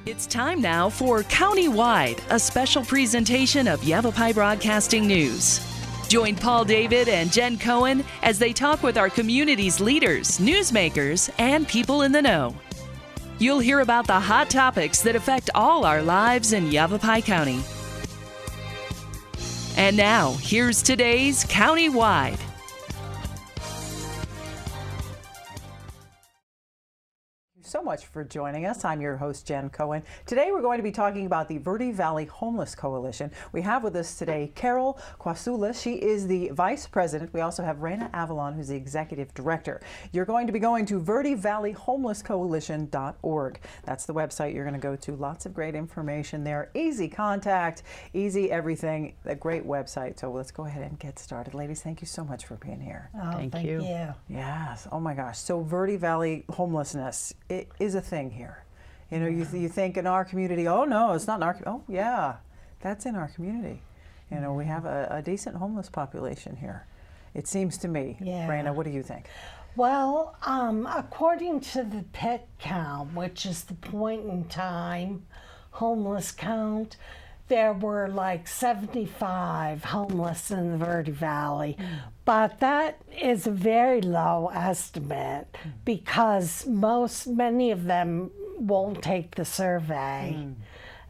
It's time now for Countywide, a special presentation of Yavapai Broadcasting News. Join Paul David and Jen Cohen as they talk with our community's leaders, newsmakers, and people in the know. You'll hear about the hot topics that affect all our lives in Yavapai County. And now, here's today's Countywide. So much for joining us. I'm your host, Jen Cohen. Today we're going to be talking about the Verde Valley Homeless Coalition. We have with us today Carol Quasula. She is the vice president. We also have Raena Avalon, who's the executive director. You're going to be going to verdevalleyhomelesscoalition.org. That's the website you're going to go to. Lots of great information there. Easy contact, easy everything. A great website. So let's go ahead and get started. Ladies, thank you so much for being here. Oh, thank you. Yes. Oh my gosh. So Verde Valley homelessness, it is a thing here. You know, you think in our community, oh no, it's not in our, oh yeah, that's in our community. You know, we have a decent homeless population here, it seems to me. Yeah. Raena, what do you think? Well, according to the PIT count, which is the point in time homeless count, there were like 75 homeless in the Verde Valley, but that is a very low estimate because many of them won't take the survey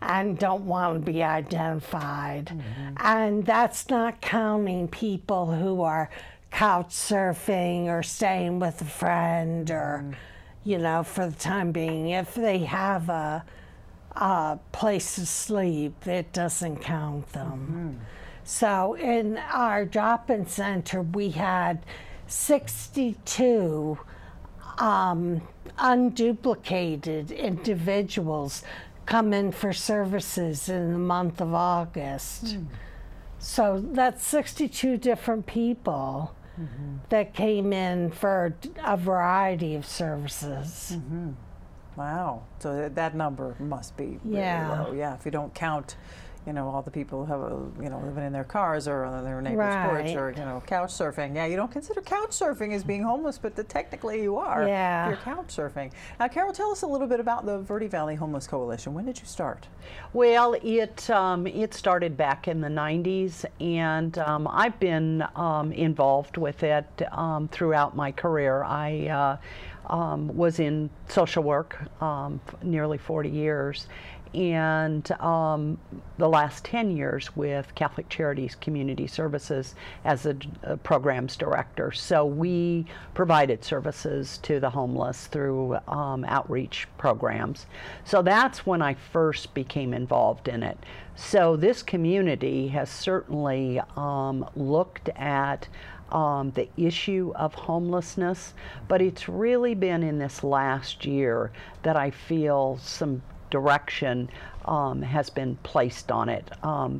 and don't want to be identified. And that's not counting people who are couch surfing or staying with a friend or, you know, for the time being. If they have a place to sleep, it doesn't count them. So in our drop-in center, we had 62 unduplicated individuals come in for services in the month of August. So that's 62 different people that came in for a variety of services. Wow. So that number must be really low. Yeah, if you don't count, you know, all the people who have, you know, living in their cars or on their neighbor's porch or, you know, couch surfing. Yeah, you don't consider couch surfing as being homeless, but technically you are if you're couch surfing. Now, Carol, tell us a little bit about the Verde Valley Homeless Coalition. When did you start? Well, it started back in the 90s, and I've been involved with it throughout my career. I was in social work nearly 40 years, and the last 10 years with Catholic Charities Community Services as a programs director. So we provided services to the homeless through outreach programs. So that's when I first became involved in it. So this community has certainly looked at the issue of homelessness, but it's really been in this last year that I feel some direction has been placed on it.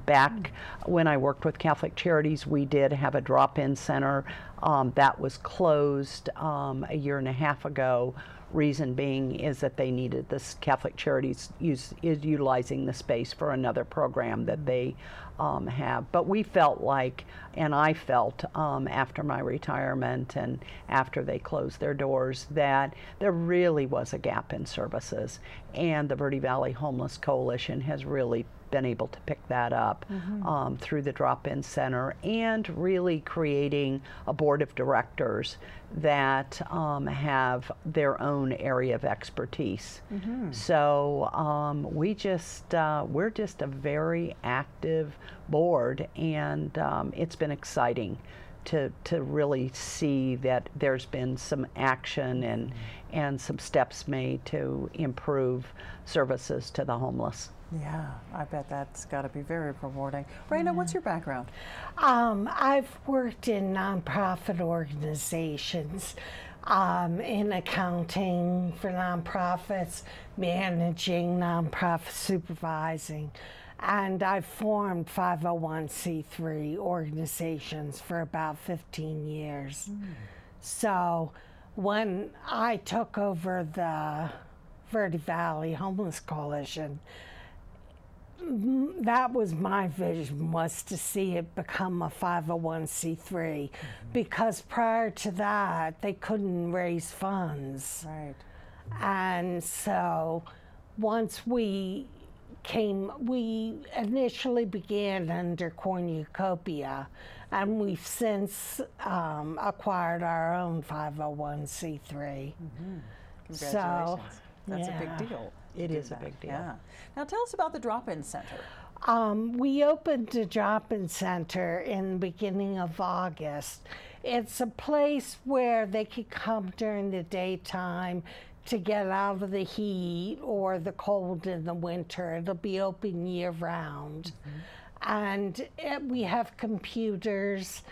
Back when I worked with Catholic Charities, we did have a drop-in center that was closed a year and a half ago. Reason being is that they needed this, Catholic Charities is utilizing the space for another program that they have. But we felt like, and I felt after my retirement and after they closed their doors, that there really was a gap in services. And the Verde Valley Homeless Coalition has really been able to pick that up through the drop-in center and really creating a board of directors that have their own area of expertise. So we're just a very active board, and it's been exciting to really see that there's been some action and some steps made to improve services to the homeless. Yeah, I bet that's got to be very rewarding. Raena, what's your background? I've worked in nonprofit organizations, in accounting for nonprofits, managing nonprofit supervising, and I've formed 501c3 organizations for about 15 years. So when I took over the Verde Valley Homeless Coalition, that was my vision, was to see it become a 501c3, because prior to that they couldn't raise funds. Right. And so once we initially began under cornucopia, and we've since acquired our own 501c3. Congratulations. So, that's a big deal. It is a big deal. Yeah. Now tell us about the drop-in center. We opened a drop-in center in the beginning of August. It's a place where they could come during the daytime to get out of the heat or the cold in the winter. It'll be open year-round. And we have computers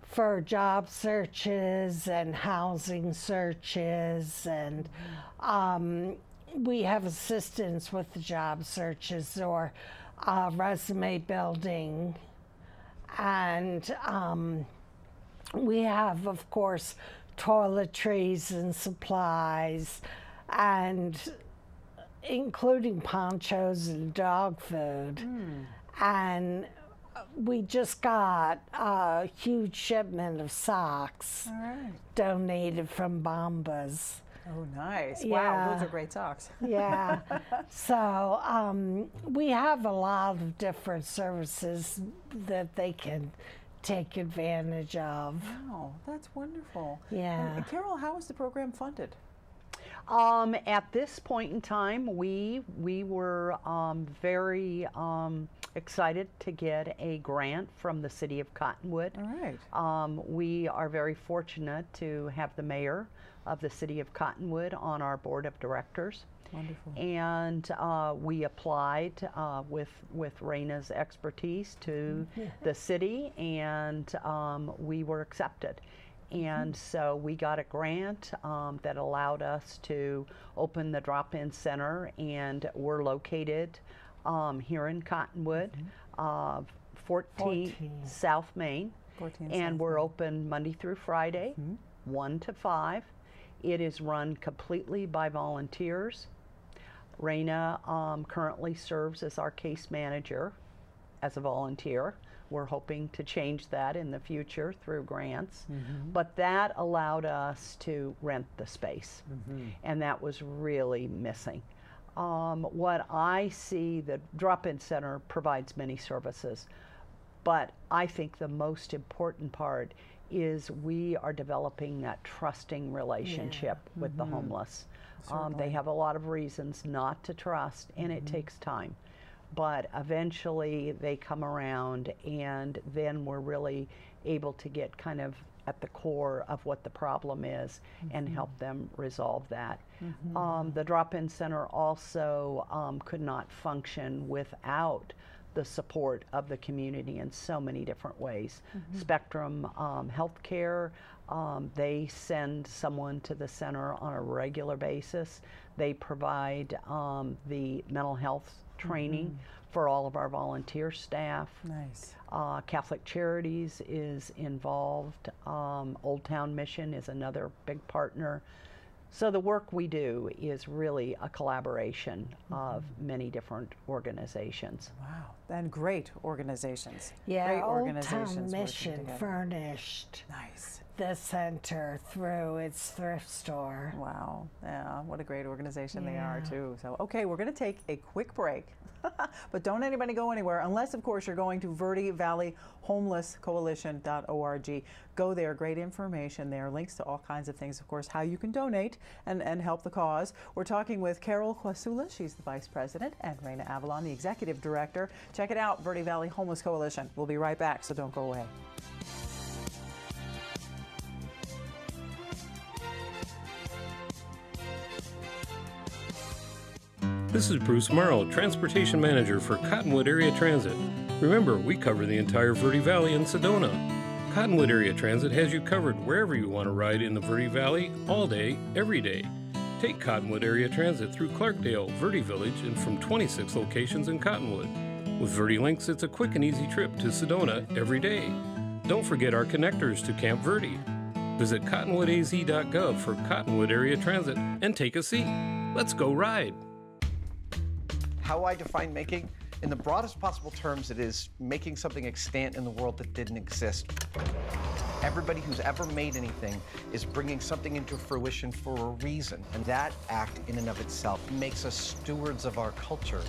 for job searches and housing searches, and we have assistance with the job searches or resume building. And we have, of course, toiletries and supplies, and including ponchos and dog food. And we just got a huge shipment of socks donated from Bombas. Oh, nice. Yeah. Wow, those are great socks. Yeah. So we have a lot of different services that they can take advantage of. Wow, that's wonderful. Yeah. And Carol, how is the program funded? At this point in time, we were very excited to get a grant from the city of Cottonwood. All right. We are very fortunate to have the mayor of the city of Cottonwood on our board of directors. Wonderful. And we applied with Raena's expertise to the city, and we were accepted. And so we got a grant that allowed us to open the drop-in center, and we're located here in Cottonwood, 14 South Main, and we're open Monday through Friday, 1 to 5. It is run completely by volunteers. Raena currently serves as our case manager as a volunteer. We're hoping to change that in the future through grants, but that allowed us to rent the space, and that was really missing. What I see, the drop-in center provides many services, but I think the most important part is we are developing that trusting relationship with the homeless. They have a lot of reasons not to trust, and it takes time. But eventually they come around, and then we're really able to get kind of at the core of what the problem is and help them resolve that. The drop-in center also could not function without the support of the community in so many different ways. Spectrum Healthcare, they send someone to the center on a regular basis. They provide the mental health training for all of our volunteer staff. Nice. Catholic Charities is involved. Old Town Mission is another big partner. So the work we do is really a collaboration of many different organizations. Wow, and great organizations. Yeah, great Old organizations Town working Mission together. furnished Nice. the center through its thrift store. Wow, yeah, what a great organization they are too. So, okay, we're going to take a quick break, but don't anybody go anywhere unless, of course, you're going to Verde Valley Homeless Coalition.org. Go there, great information there, links to all kinds of things, of course, how you can donate and help the cause. We're talking with Carol Quasula, she's the Vice President, and Raena Avalon, the Executive Director. Check it out, Verde Valley Homeless Coalition. We'll be right back, so don't go away. This is Bruce Morel, Transportation Manager for Cottonwood Area Transit. Remember, we cover the entire Verde Valley and Sedona. Cottonwood Area Transit has you covered wherever you want to ride in the Verde Valley, all day, every day. Take Cottonwood Area Transit through Clarkdale, Verde Village, and from 26 locations in Cottonwood. With Verde Links, it's a quick and easy trip to Sedona every day. Don't forget our connectors to Camp Verde. Visit cottonwoodaz.gov for Cottonwood Area Transit and take a seat. Let's go ride. How I define making, in the broadest possible terms, it is making something extant in the world that didn't exist. Everybody who's ever made anything is bringing something into fruition for a reason. And that act in and of itself makes us stewards of our culture.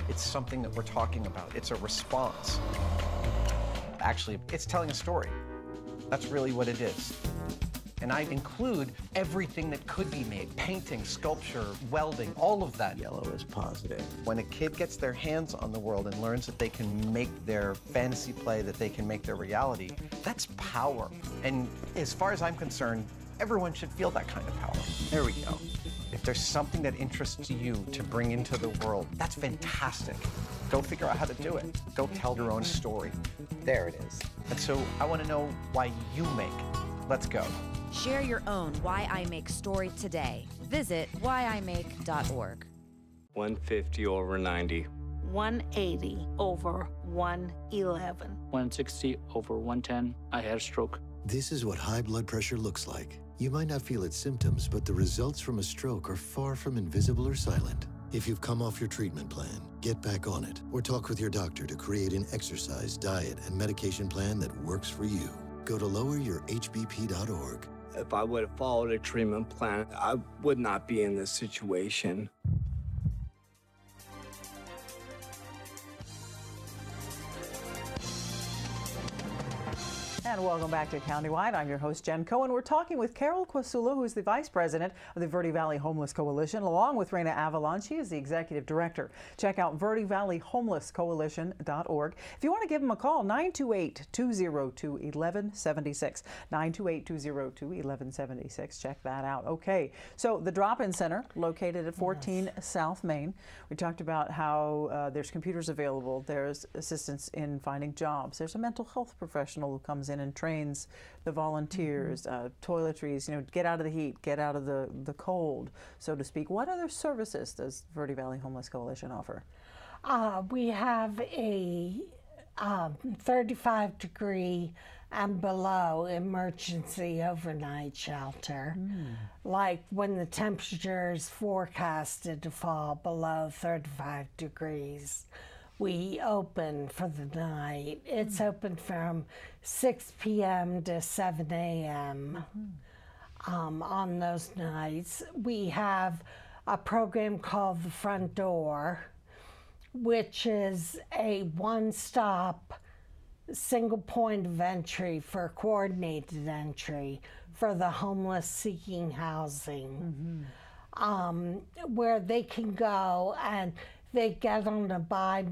It's something that we're talking about. It's a response. Actually, it's telling a story. That's really what it is. And I include everything that could be made: painting, sculpture, welding, all of that. Yellow is positive. When a kid gets their hands on the world and learns that they can make their fantasy play, that they can make their reality, that's power. And as far as I'm concerned, everyone should feel that kind of power. There we go. If there's something that interests you to bring into the world, that's fantastic. Go figure out how to do it. Go tell your own story. There it is. And so I want to know why you make. Let's go. Share your own Why I Make story today. Visit whyimake.org. 150 over 90. 180 over 111. 160 over 110. I had a stroke. This is what high blood pressure looks like. You might not feel its symptoms, but the results from a stroke are far from invisible or silent. If you've come off your treatment plan, get back on it, or talk with your doctor to create an exercise, diet, and medication plan that works for you. Go to loweryourhbp.org. If I would have followed a treatment plan, I would not be in this situation. And welcome back to Countywide. I'm your host, Jen Cohen. We're talking with Carol Quasula, who is the Vice President of the Verde Valley Homeless Coalition, along with Raena Avalon. She is the Executive Director. Check out Verde Valley Homeless Coalition.org. If you want to give them a call, 928-202-1176. 928-202-1176. Check that out. Okay, so the drop-in center located at 14 South Main. We talked about how there's computers available. There's assistance in finding jobs. There's a mental health professional who comes in and trains the volunteers, toiletries, get out of the heat, get out of the cold, so to speak. What other services does Verde Valley Homeless Coalition offer? We have a 35-degree and below emergency overnight shelter. Like when the temperature is forecasted to fall below 35 degrees. We open for the night. It's open from 6 p.m. to 7 a.m. On those nights. We have a program called The Front Door, which is a one-stop, single point of entry for coordinated entry for the homeless seeking housing, where they can go and they get on a by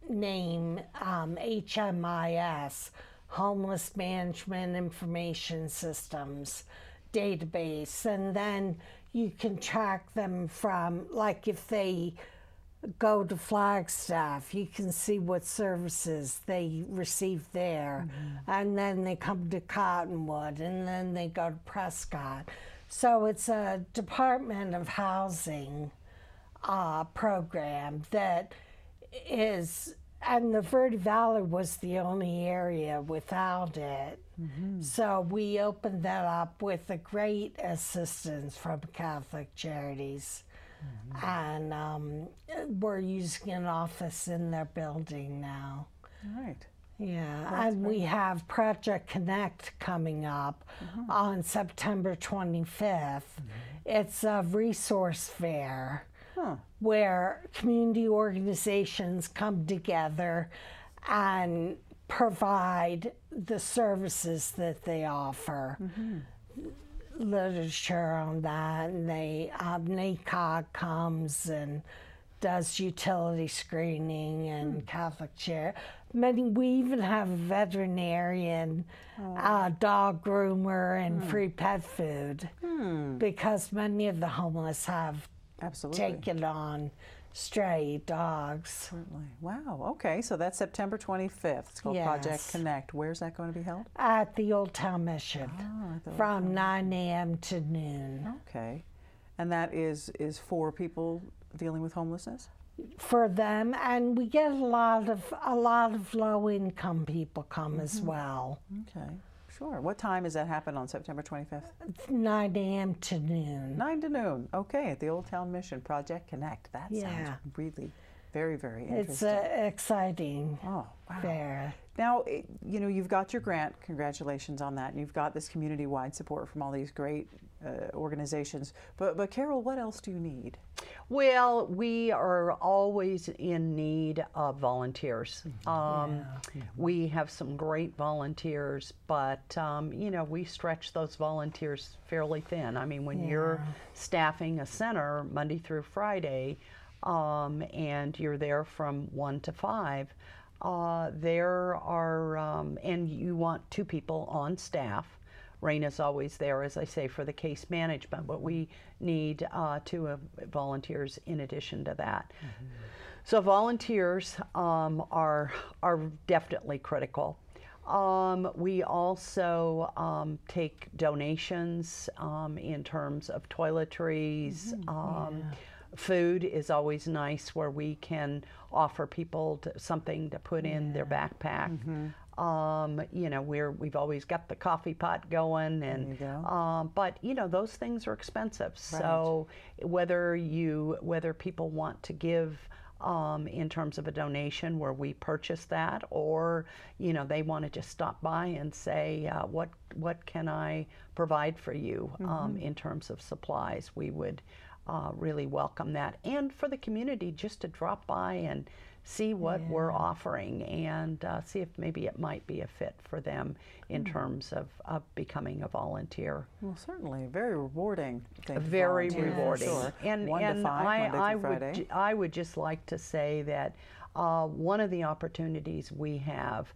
name HMIS, Homeless Management Information Systems database, and then you can track them from, like if they go to Flagstaff, you can see what services they receive there, and then they come to Cottonwood, and then they go to Prescott. So it's a Department of Housing program that is, and the Verde Valley was the only area without it. So we opened that up with a great assistance from Catholic Charities. And we're using an office in their building now. Right. Yeah, That's and great. we have Project Connect coming up on September 25th. It's a resource fair where community organizations come together and provide the services that they offer. Literature on that, and they NACOG comes and does utility screening and Catholic Chair. We even have a veterinarian, dog groomer, and free pet food because many of the homeless have taken on stray dogs. Certainly. Wow. Okay. So that's September 25th. It's called Project Connect. Where's that going to be held? At the Old Town Mission from 9 a.m. to noon. Okay. And that is for people dealing with homelessness? For them, and we get a lot of low-income people come as well. Okay. Sure. What time does that happen on September 25th? 9 a.m. to noon. 9 to noon. Okay, at the Old Town Mission, Project Connect. That sounds really very, very interesting. It's exciting. Oh, wow. Fair. Now, you know, you've got your grant, congratulations on that, and you've got this community-wide support from all these great organizations. But Carol, what else do you need? Well, we are always in need of volunteers. We have some great volunteers, but you know, we stretch those volunteers fairly thin. I mean, when you're staffing a center Monday through Friday, and you're there from 1 to 5, there are, and you want 2 people on staff. Raina's always there, as I say, for the case management, but we need 2 volunteers in addition to that. So volunteers are definitely critical. We also take donations in terms of toiletries. Food is always nice, where we can offer people something to put in their backpack. You know, we've always got the coffee pot going, and but you know, those things are expensive. So whether people want to give in terms of a donation where we purchase that, or you know, they want to just stop by and say, what can I provide for you in terms of supplies, we would really welcome that. And for the community just to drop by and see what we're offering, and see if maybe it might be a fit for them in terms of becoming a volunteer. Well, certainly, very rewarding. Very rewarding. Sure. And 1 to 5, Monday through Friday. I would just like to say that one of the opportunities we have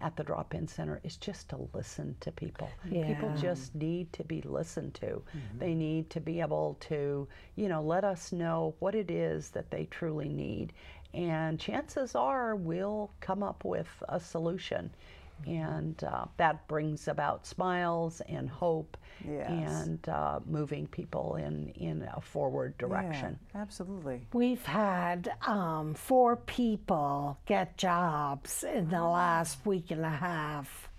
at the drop-in center is just to listen to people. People just need to be listened to. They need to be able to, you know, let us know what it is that they truly need. And chances are we'll come up with a solution. And that brings about smiles and hope, and moving people in a forward direction. Yeah, absolutely. We've had 4 people get jobs in the last week and a half.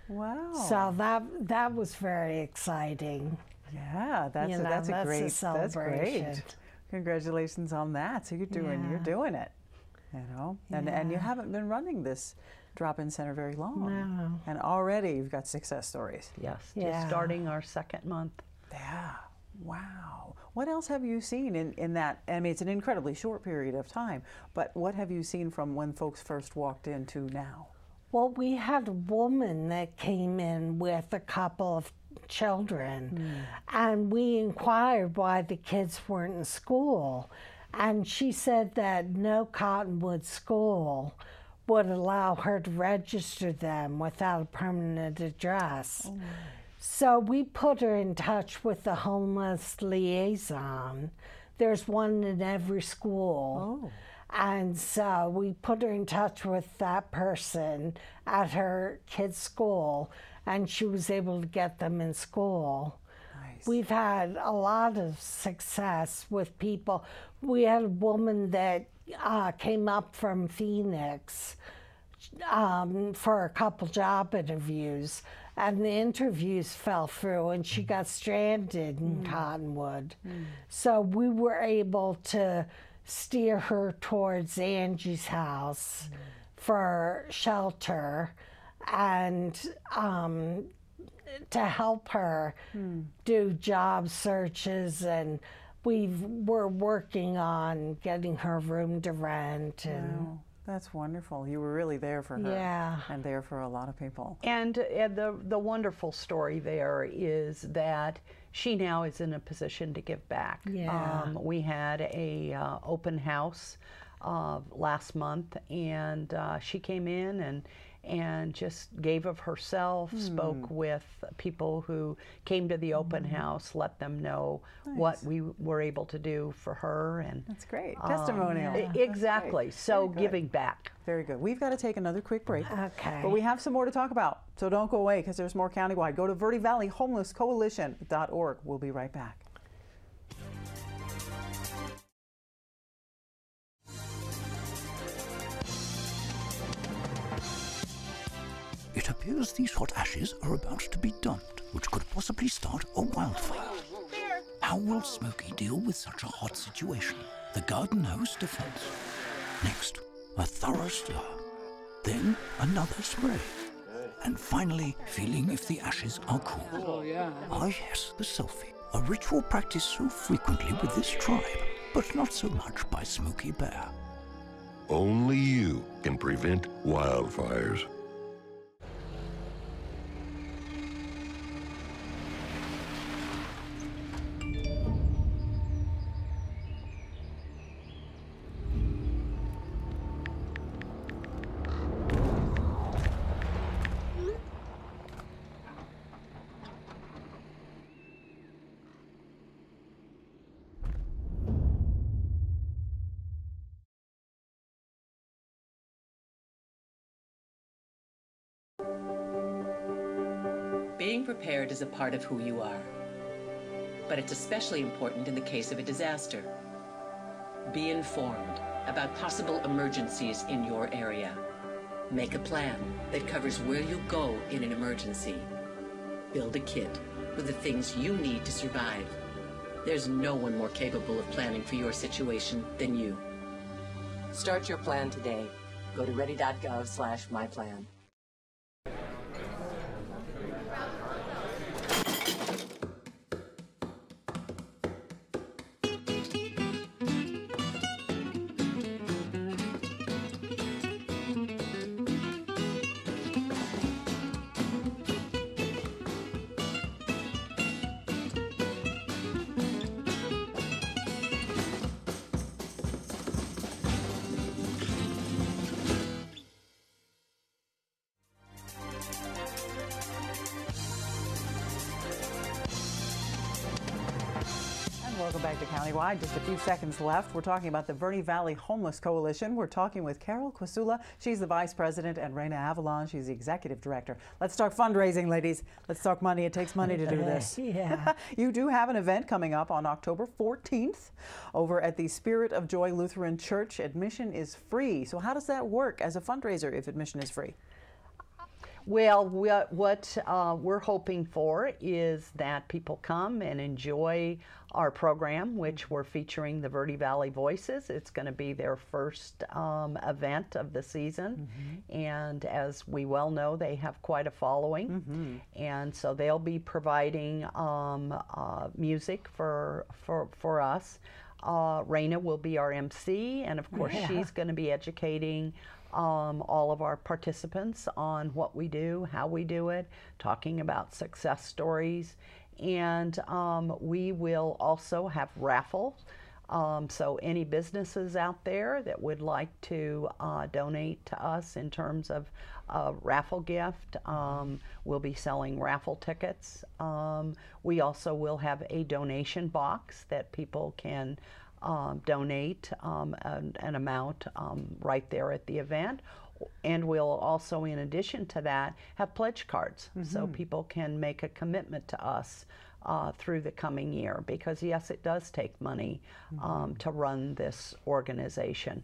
Wow. So that was very exciting. Yeah, that's a great celebration. That's great. Congratulations on that. So you're doing it, you know, and you haven't been running this drop-in center very long. No. And already you've got success stories. Yes, just starting our 2nd month. Yeah, wow. What else have you seen in that? I mean, it's an incredibly short period of time, but what have you seen from when folks first walked in to now? Well, we had a woman that came in with a couple of children, and we inquired why the kids weren't in school, and she said that no Cottonwood school would allow her to register them without a permanent address. So we put her in touch with the homeless liaison. There's one in every school. And so we put her in touch with that person at her kid's school, and she was able to get them in school. Nice. We've had a lot of success with people. We had a woman that came up from Phoenix for a couple job interviews, and the interviews fell through, and she got stranded in Cottonwood. So we were able to steer her towards Angie's house for shelter, and to help her do job searches, and we're working on getting her room to rent. And that's wonderful. You were really there for her, and there for a lot of people. And the wonderful story there is that she now is in a position to give back. We had a open house last month, and she came in and just gave of herself, spoke with people who came to the open house, let them know what we were able to do for her. And that's great. Testimonial. Exactly. So giving back. Very good. We've got to take another quick break. Okay. But we have some more to talk about. So don't go away, because there's more countywide. Go to Verde Valley Homeless Coalition.org. We'll be right back. It appears these hot ashes are about to be dumped, which could possibly start a wildfire. How will Smokey deal with such a hot situation? The garden hose defense. Next, a thorough stir. Then another spray. And finally, feeling if the ashes are cool. Oh, yeah. Ah, yes, the selfie. A ritual practiced so frequently with this tribe, but not so much by Smokey Bear. Only you can prevent wildfires. Being prepared is a part of who you are, but it's especially important in the case of a disaster. Be informed about possible emergencies in your area. Make a plan that covers where you'll go in an emergency. Build a kit with the things you need to survive. There's no one more capable of planning for your situation than you. Start your plan today. Go to ready.gov/myplan. Welcome back to Countywide. Just a few seconds left. We're talking about the Verde Valley Homeless Coalition. We're talking with Carol Quasula. She's the Vice President, and Raena Avalon. She's the Executive Director. Let's talk fundraising, ladies. Let's talk money. It takes money to do this. Yeah. You do have an event coming up on October 14th over at the Spirit of Joy Lutheran Church. Admission is free. So how does that work as a fundraiser if admission is free? Well, what we're hoping for is that people come and enjoy our program, which we're featuring the Verde Valley Voices. It's going to be their first event of the season, and as we well know, they have quite a following, and so they'll be providing music for us. Raena will be our MC, and of course she's going to be educating all of our participants on what we do, how we do it, talking about success stories, and we will also have raffles. So any businesses out there that would like to donate to us in terms of a raffle gift, we'll be selling raffle tickets. We also will have a donation box that people can donate an amount right there at the event. And we'll also, in addition to that, have pledge cards, so people can make a commitment to us through the coming year, because yes, it does take money to run this organization.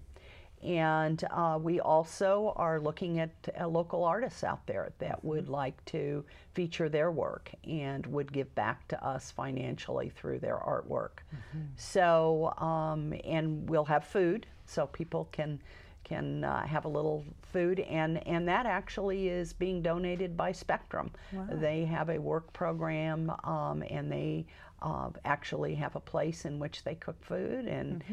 And we also are looking at local artists out there that would like to feature their work and would give back to us financially through their artwork. So, and we'll have food, so people can have a little food, and that actually is being donated by Spectrum. Wow. They have a work program, and they actually have a place in which they cook food, and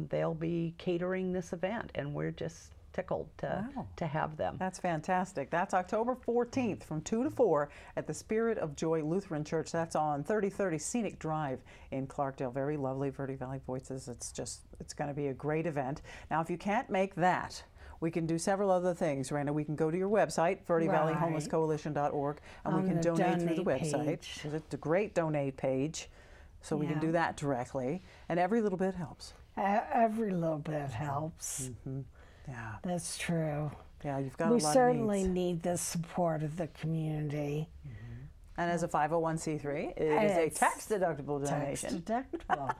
they'll be catering this event, and we're just tickled to have them. That's fantastic. That's October 14th from 2 to 4 at the Spirit of Joy Lutheran Church. That's on 3030 Scenic Drive in Clarkdale. Very lovely Verde Valley Voices. It's going to be a great event. Now, if you can't make that, we can do several other things, Raena. We can go to your website, verdevalleyhomelesscoalition.org, and we can donate through the website. It's a great donate page, so we can do that directly. And every little bit helps. Every little bit helps. Yeah, that's true. Yeah, you've got a lot of needs. We certainly need the support of the community. And as a 501c3, it is a tax-deductible donation. Tax-deductible.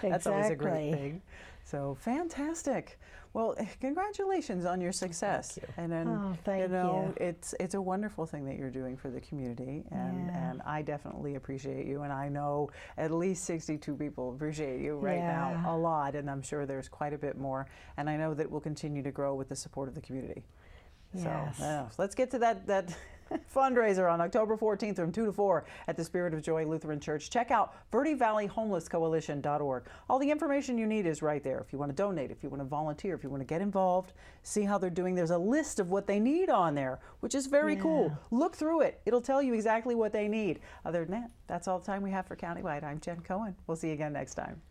That's always a great thing. So fantastic. Well, congratulations on your success. Thank you. And then, thank you. it's a wonderful thing that you're doing for the community, and I definitely appreciate you. And I know at least 62 people appreciate you right now, a lot, and I'm sure there's quite a bit more. And I know that it will continue to grow with the support of the community. Yes. So let's get to that fundraiser on October 14th from 2 to 4 at the Spirit of Joy Lutheran Church. Check out Verde Valley Homeless Coalition.org. All the information you need is right there. If you want to donate, if you want to volunteer, if you want to get involved, see how they're doing. There's a list of what they need on there, which is very cool. Look through it. It'll tell you exactly what they need. Other than that, that's all the time we have for Countywide. I'm Jen Cohen. We'll see you again next time.